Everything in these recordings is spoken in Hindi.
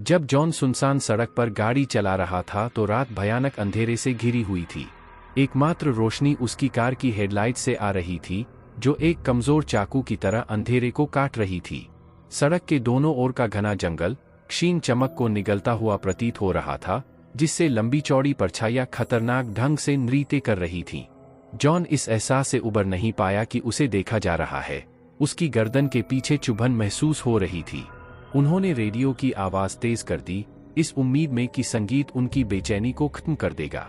जब जॉन सुनसान सड़क पर गाड़ी चला रहा था तो रात भयानक अंधेरे से घिरी हुई थी। एकमात्र रोशनी उसकी कार की हेडलाइट से आ रही थी, जो एक कमजोर चाकू की तरह अंधेरे को काट रही थी। सड़क के दोनों ओर का घना जंगल क्षीण चमक को निगलता हुआ प्रतीत हो रहा था, जिससे लंबी चौड़ी परछाइयां खतरनाक ढंग से नृत्य कर रही थीं। जॉन इस एहसास से उबर नहीं पाया कि उसे देखा जा रहा है। उसकी गर्दन के पीछे चुभन महसूस हो रही थी। उन्होंने रेडियो की आवाज तेज कर दी, इस उम्मीद में कि संगीत उनकी बेचैनी को खत्म कर देगा।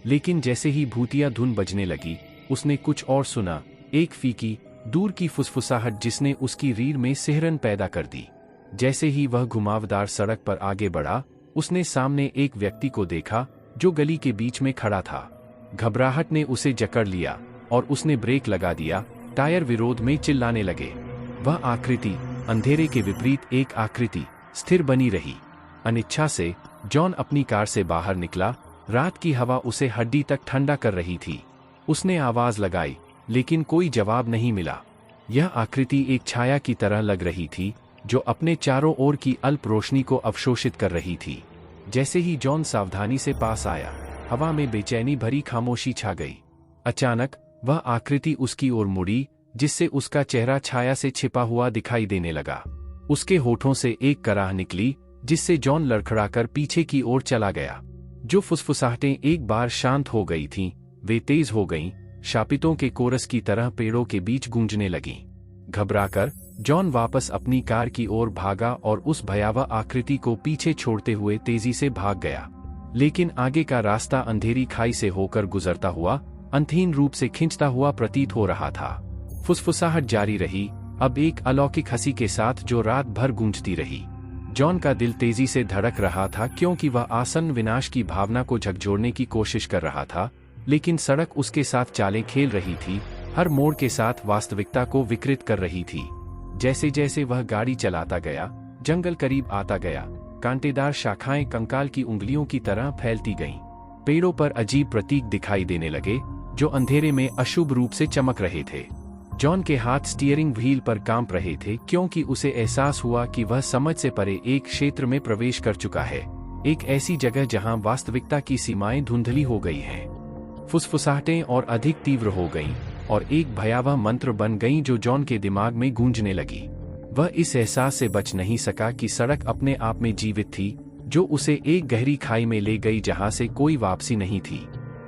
लेकिन जैसे ही भूतिया धुन बजने लगी, उसने कुछ और सुना, एक फीकी दूर की फुसफुसाहट जिसने उसकी रीढ़ में सिहरन पैदा कर दी। जैसे ही वह घुमावदार सड़क पर आगे बढ़ा, उसने सामने एक व्यक्ति को देखा जो गली के बीच में खड़ा था। घबराहट ने उसे जकड़ लिया और उसने ब्रेक लगा दिया। टायर विरोध में चिल्लाने लगे। वह आकृति, अंधेरे के विपरीत एक आकृति, स्थिर बनी रही। अनिच्छा से जॉन अपनी कार से बाहर निकला। रात की हवा उसे हड्डी तक ठंडा कर रही थी। उसने आवाज लगाई, लेकिन कोई जवाब नहीं मिला। यह आकृति एक छाया की तरह लग रही थी, जो अपने चारों ओर की अल्प रोशनी को अवशोषित कर रही थी। जैसे ही जॉन सावधानी से पास आया, हवा में बेचैनी भरी खामोशी छा गई। अचानक वह आकृति उसकी ओर मुड़ी, जिससे उसका चेहरा छाया से छिपा हुआ दिखाई देने लगा। उसके होठों से एक कराह निकली, जिससे जॉन लड़खड़ाकर पीछे की ओर चला गया। जो फुसफुसाहटें एक बार शांत हो गई थीं, वे तेज हो गईं, शापितों के कोरस की तरह पेड़ों के बीच गूंजने लगीं। घबराकर जॉन वापस अपनी कार की ओर भागा और उस भयावह आकृति को पीछे छोड़ते हुए तेजी से भाग गया। लेकिन आगे का रास्ता अंधेरी खाई से होकर गुजरता हुआ अंतहीन रूप से खिंचता हुआ प्रतीत हो रहा था। फुसफुसाहट जारी रही, अब एक अलौकिक हंसी के साथ, जो रात भर गूंजती रही। जॉन का दिल तेजी से धड़क रहा था, क्योंकि वह आसन्न विनाश की भावना को झकझोरने की कोशिश कर रहा था। लेकिन सड़क उसके साथ चालें खेल रही थी, हर मोड़ के साथ वास्तविकता को विकृत कर रही थी। जैसे जैसे वह गाड़ी चलाता गया, जंगल करीब आता गया। कांटेदार शाखाएं कंकाल की उंगलियों की तरह फैलती गईं। पेड़ों पर अजीब प्रतीक दिखाई देने लगे, जो अंधेरे में अशुभ रूप से चमक रहे थे। जॉन के हाथ स्टीयरिंग व्हील पर कांप रहे थे, क्योंकि उसे एहसास हुआ कि वह समझ से परे एक क्षेत्र में प्रवेश कर चुका है। एक ऐसी जगह जहां वास्तविकता की सीमाएं धुंधली हो गई हैं। फुसफुसाहटें और अधिक तीव्र हो गईं और एक भयावह मंत्र बन गईं, जो जॉन के दिमाग में गूंजने लगी। वह इस एहसास से बच नहीं सका कि सड़क अपने आप में जीवित थी, जो उसे एक गहरी खाई में ले गई जहां से कोई वापसी नहीं थी।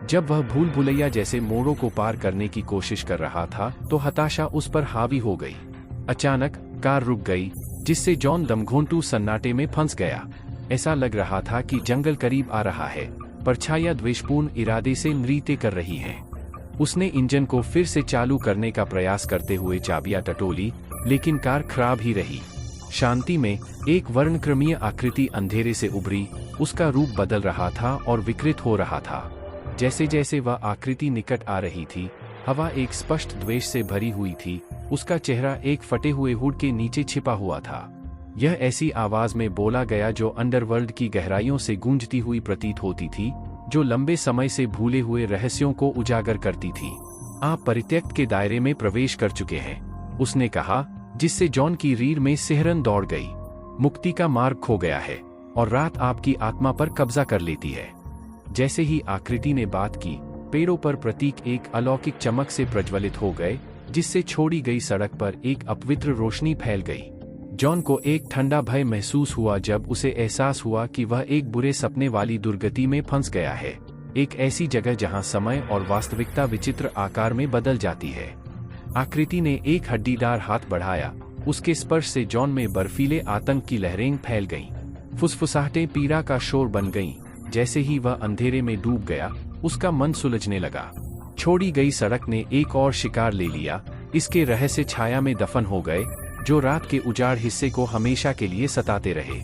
जब वह भूल भुलैया जैसे मोड़ों को पार करने की कोशिश कर रहा था, तो हताशा उस पर हावी हो गई। अचानक कार रुक गई, जिससे जॉन दमघोंटू सन्नाटे में फंस गया। ऐसा लग रहा था कि जंगल करीब आ रहा है, परछाइयां द्वेषपूर्ण इरादे से नृत्य कर रही हैं। उसने इंजन को फिर से चालू करने का प्रयास करते हुए चाबियां टटोली, लेकिन कार खराब ही रही। शांति में एक वर्णक्रमीय आकृति अंधेरे से उभरी। उसका रूप बदल रहा था और विकृत हो रहा था। जैसे जैसे वह आकृति निकट आ रही थी, हवा एक स्पष्ट द्वेष से भरी हुई थी। उसका चेहरा एक फटे हुए हुड के नीचे छिपा हुआ था। यह ऐसी आवाज में बोला गया जो अंडरवर्ल्ड की गहराइयों से गूंजती हुई प्रतीत होती थी, जो लंबे समय से भूले हुए रहस्यों को उजागर करती थी। आप परित्यक्त के दायरे में प्रवेश कर चुके हैं, उसने कहा, जिससे जॉन की रीढ़ में सिहरन दौड़ गई। मुक्ति का मार्ग खो गया है और रात आपकी आत्मा पर कब्जा कर लेती है। जैसे ही आकृति ने बात की, पेड़ों पर प्रतीक एक अलौकिक चमक से प्रज्वलित हो गए, जिससे छोड़ी गई सड़क पर एक अपवित्र रोशनी फैल गई। जॉन को एक ठंडा भय महसूस हुआ जब उसे एहसास हुआ कि वह एक बुरे सपने वाली दुर्गति में फंस गया है। एक ऐसी जगह जहां समय और वास्तविकता विचित्र आकार में बदल जाती है। आकृति ने एक हड्डीदार हाथ बढ़ाया। उसके स्पर्श से जॉन में बर्फीले आतंक की लहरें फैल गईं। फुसफुसाहटें पीड़ा का शोर बन गईं। जैसे ही वह अंधेरे में डूब गया, उसका मन सुलझने लगा। छोड़ी गई सड़क ने एक और शिकार ले लिया। इसके रहस्य छाया में दफन हो गए, जो रात के उजाड़ हिस्से को हमेशा के लिए सताते रहे।